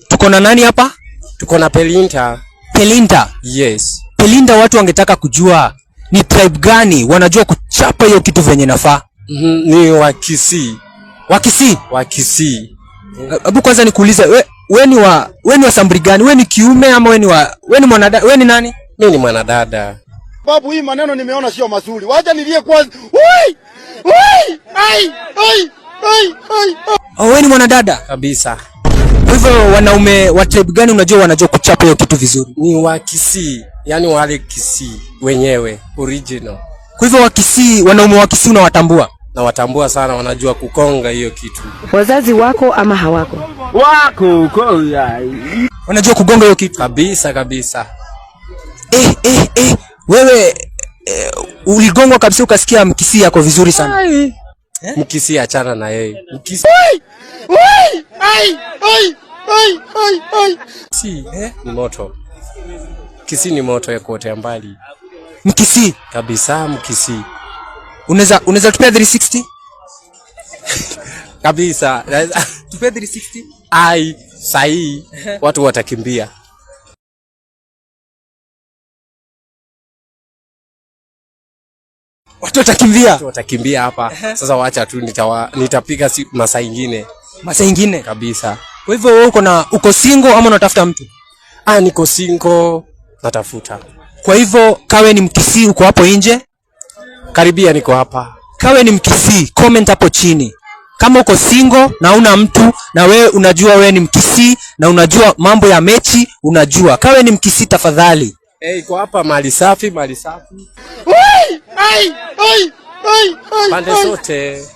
Tuko na nani hapa? Tuko na Pelinda. Pelinda? Yes. Pelinda, watu wangetaka kujua ni tribe gani wanajua kuchapa hiyo kitu venye nafaa? Ni wa Kisii. Wa Kisii? Wa Kisii. Hebu kwanza nikuulize, wewe ni wa sambri gani? Wewe ni kiume ama wewe ni mwanadada? Wewe ni nani? Mimi ni mwanadada. Babu, hii maneno nimeona sio mazuri. Wacha nilie kwanza. Woi! Woi! Ai! Ai! Ai! Ai! Oh, wewe ni mwanadada? Kabisa. Kwa hivyo wanaume wa tribe gani unajua wanajua kuchapa hiyo kitu vizuri? Ni wa Kisii. Yaani wale Kisii wenyewe original. Kwa hivyo wa Kisii, wanaume wa Kisii unawatambua? Na watambua sana, wanajua kukonga hiyo kitu. Wazazi wako ama hawako? Wako wanajua kugonga hiyo kitu kabisa kabisa. Wewe uligongwa kabisa ukasikia Mkisii yako vizuri sana. Mkisii achana na yeye. Mkisii. Woi! Ai! Ai! Ai! Ai! Ai! Si, ni moto. Mkisii ni moto ya kuotea mbali. Mkisii kabisa, Mkisii. Unaweza tupea 360? Kabisa. Tupea 360? Ai, sahi watu watakimbia. Watu watakimbia? Watu watakimbia hapa. Sasa wacha tu nitapiga masaa ingine. Masaa ingine? Kabisa. Kwa hivyo wewe uko single ama unatafuta mtu? Niko single, natafuta. Kwa hivyo kawe ni Mkisii uko hapo nje? Karibia niko hapa. Kawe ni Mkisii, comment hapo chini. Kama uko single na una mtu na wewe unajua wewe ni Mkisii na unajua mambo ya mechi, unajua. Kawe ni Mkisii tafadhali. Iko hapa mali safi, mali safi. Woi! Ai! Ai! Ai! Pande zote.